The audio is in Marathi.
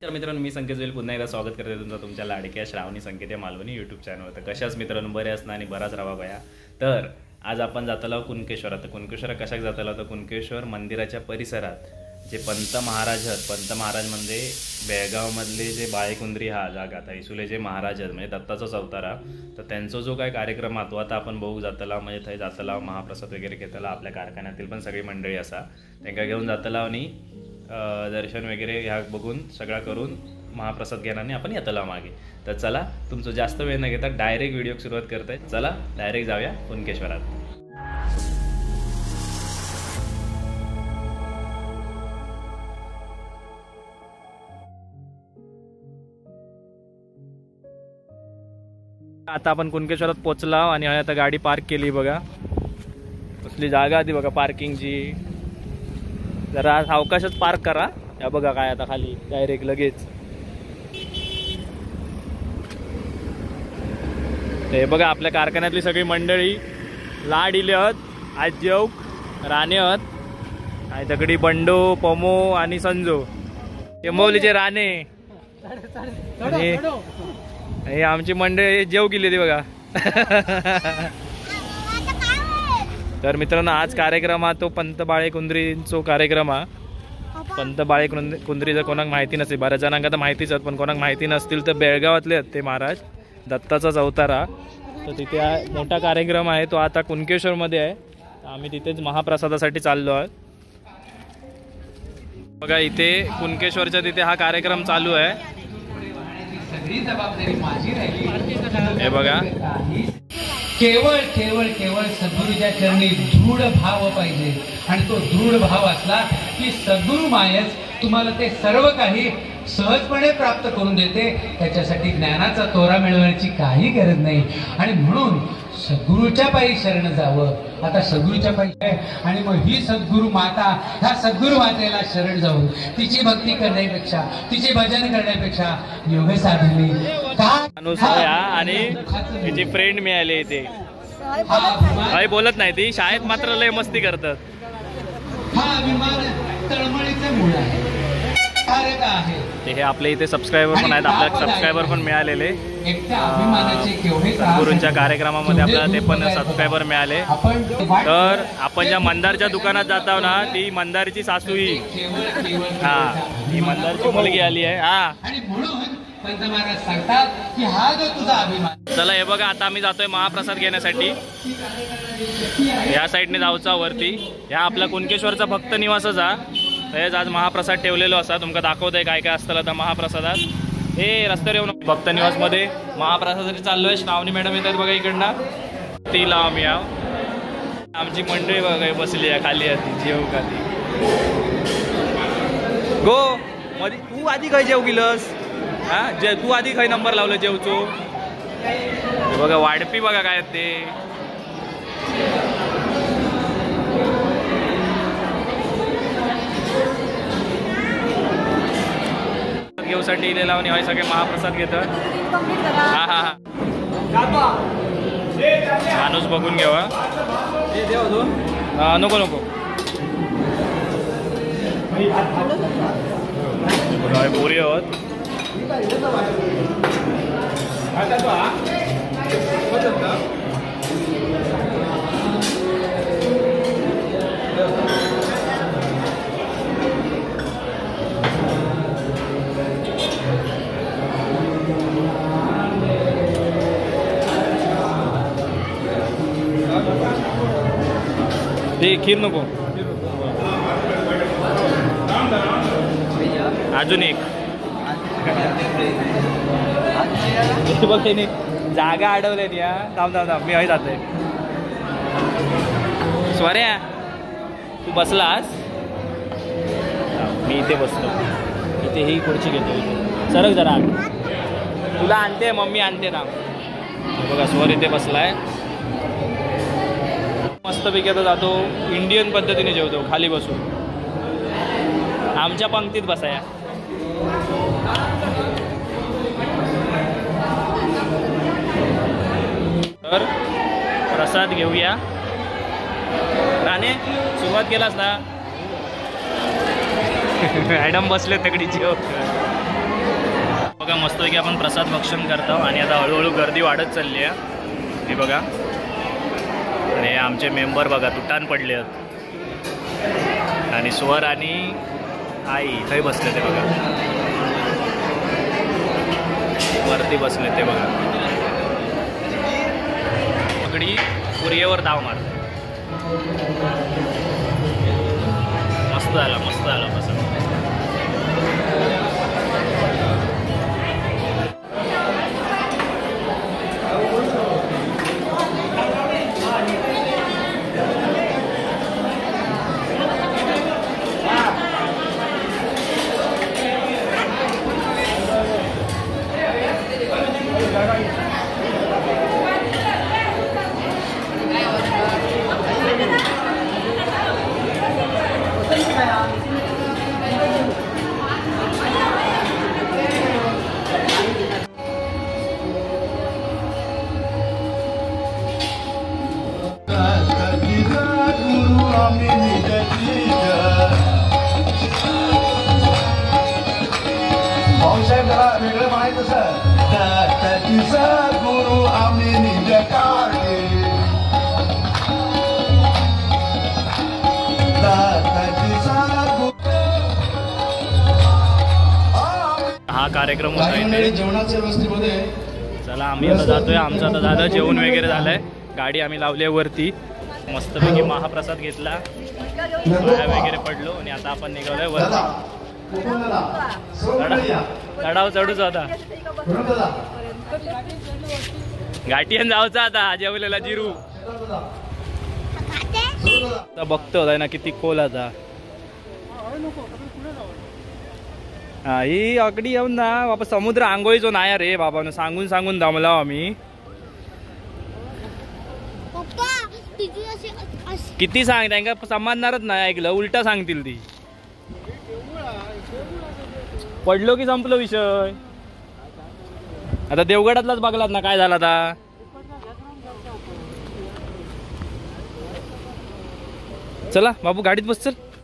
तर मित्रांनो मी संकेत जोईल पुन्हा एकदा स्वागत करते तुमच्या लाडक्या श्रावणी संकेत या मालवणी यूट्यूब चॅनलवर। तर कशाच मित्रांनो बरे असणार आणि बराच राहा बया। तर आज आपण जातलो कुणकेश्वर। आता कुणकेश्वर कशाक जातलो तर कुणकेश्वर मंदिराच्या परिसरात जे पंत महाराज आहेत, पंत महाराज म्हणजे बेळगाव मधले जे बाळेकुंद्री हा जागा आता इसुले जे महाराज आहेत म्हणजे दत्ताचाच अवतारा, तर त्यांचा जो काय कार्यक्रम आहे तो आता आपण बघू जातला। म्हणजे थंय जातला महाप्रसाद वगैरे घेतला, आपल्या कारखान्यातील पण सगळी मंडळी असा त्यांना घेऊन जातला आणि दर्शन वगैरे ह्या बघून सगळा करून महाप्रसाद घेण्याने आपण येतला मागे। तर चला तुमचं जास्त वेळ न घेता डायरेक्ट व्हिडिओ सुरुवात करताय। चला डायरेक्ट जाऊया कुणकेश्वरात। आता आपण कुणकेश्वरात पोचला आणि आता गाडी पार्क केली बघा। कसली जागा आधी बघा पार्किंगची, जरा सावकाशच पार्क करा। या बघा काय आता खाली डायरेक्ट लगेच हे बघा आपल्या कारखान्यातली सगळी मंडळी लाड इले आहेत, आजोक राणे आहेत आणि दगडी बंडो पमो आणि संजो टेंबवलीचे राणे आणि आमची मंडळी जेव गेली ती बघा। तर मित्रांनो आज कार्यक्रम हा तो पंत बाळेकुंद्रींचा कार्यक्रम हा। पंत बाळेकुंद्री जर कोणाक माहिती नसेल, बऱ्याच जणांना तर माहितीच आहे, पण कोणाक माहिती नसतील तर बेळगावातले आहेत ते महाराज, दत्ताचाच अवतारा। तर तिथे मोठा कार्यक्रम आहे तो आता कुणकेश्वरमध्ये आहे। आम्ही तिथेच महाप्रसादासाठी चाललो आहोत। बघा इथे कुणकेश्वरच्या तिथे हा कार्यक्रम चालू आहे, हे बघा। केवळ केवळ केवळ सद्गुरूच्या चरणी दृढ भाव पाहिजे आणि तो दृढ भाव असला की सद्गुरू मायच तुम्हाला ते सर्व काही सहजपणे प्राप्त करून देते। त्याच्यासाठी ज्ञानाचा तोरा मिळवण्याची काही गरज नाही आणि म्हणून सद्गुरूच्या पायी शरण जावं। आता सद्गुरूच्या पायी आहे आणि मग ही सद्गुरू माता, ह्या सद्गुरू मातेला शरण जाऊन तिची भक्ती करण्यापेक्षा, तिचे भजन करण्यापेक्षा योग साधने आणि तिची फ्रेंड मिळाली इथे। काही बोलत नाही ती, शाळेत मात्र लय मस्ती करतात। हा अभिमान तळमळीचे मूळ आहे, कारक आहे। हे आपले इथे सबस्क्रायबर पण आहेत, आपल्याला सबस्क्रायबर पण मिळालेले गुरूंच्या कार्यक्रमामध्ये आपल्याला ते पण सबस्क्रायबर मिळाले। तर आपण ज्या मंदारच्या दुकानात जातो ना, ती मंदारची सासू ही हा ही मंदारची मुलगी आली आहे हा। चला हे बघा आता आम्ही जातोय महाप्रसाद घेण्यासाठी। या साईडने जाऊचा वरती, या आपला कुणकेश्वरचा भक्त निवासच हा। हेच आज महाप्रसाद ठेवलेलो असा, तुमका दाखवतोय काय काय असतं आता महाप्रसादात। हे रस्त्यावर येऊन भक्त निवास मध्ये महाप्रसादासाठी चाललोय। श्रावणी मॅडम येतात बघा इकडनं, ती लाव मी आमची मंडळी बघा बसली आहे खाली आधी जेव का ती गो मध्ये। तू आधी काय जेव गेलस हा, जे तू आधी काही नंबर लावलं जेवचो बघा। वाढपी बघा काय ते घेऊसाठी इलेला आणि हय सगळे महाप्रसाद घेतात। हा हा हा माणूस बघून घेवा, नको नको पोरी आहोत। ते खीर नको, अजून एक बघ त्याने जागा अडवल्यात या। थांब थांब थांब मी हय जातोय। स्वऱ्या तू बसलास, मी इथे बसतो, इथे ही खुर्ची घेतो। इथे सरक जरा, तुला आणते मम्मी आणते ना। बघा स्वर इथे बसलाय मस्तपैकी। आता जातो इंडियन पद्धतीने जेवतो, खाली बसून आमच्या पंक्तीत बसाया। तर प्रसाद घेऊया। राणे सुरुवात केलास ना? मॅडम बसले तगडीची बघा मस्तपैकी आपण प्रसाद भक्षण करतो आणि आता हळूहळू गर्दी वाढत चालली आहे. हे बघा आणि आमचे मेंबर बघा तुटान पडले आहेत आणि स्वर आणि आई थंय बसले ते बघा, वरती बसले ते बघा. पगडी पुरीवर धाव मारते. मस्त झाला प्रसाद. भाऊसाहेब जरा वेगळं म्हणायचं सर. गुरु आम्ही निज काढे हा कार्यक्रम होता इथे. जेवणाच्या व्यवस्थेमध्ये चला आम्ही आता जातोय. आमचं आता झालं जेवण वगैरे झालंय. गाडी आम्ही लावली आहे वरती. मस्तपैकी महाप्रसाद घेतला, पाया वगैरे पडलो आणि आता आपण निघालोय वरती. चढाव चढूच आता घाटीयन जाऊचा आता जेवलेला जिरू. आता बघतो ना किती खोल आता. हा ही आकडी येऊन ना बाबा समुद्र आंघोळीचो नाही रे बाबा, सांगून सांगून दमला आम्ही. किती सांग त्यांना समजणारच नाही, ऐकलं उलटा सांगतील ती. पडलो की संपलो विषय. आता देवगडातलाच बघलात ना काय झाला आता. चला बाबू गाडीत बस चल.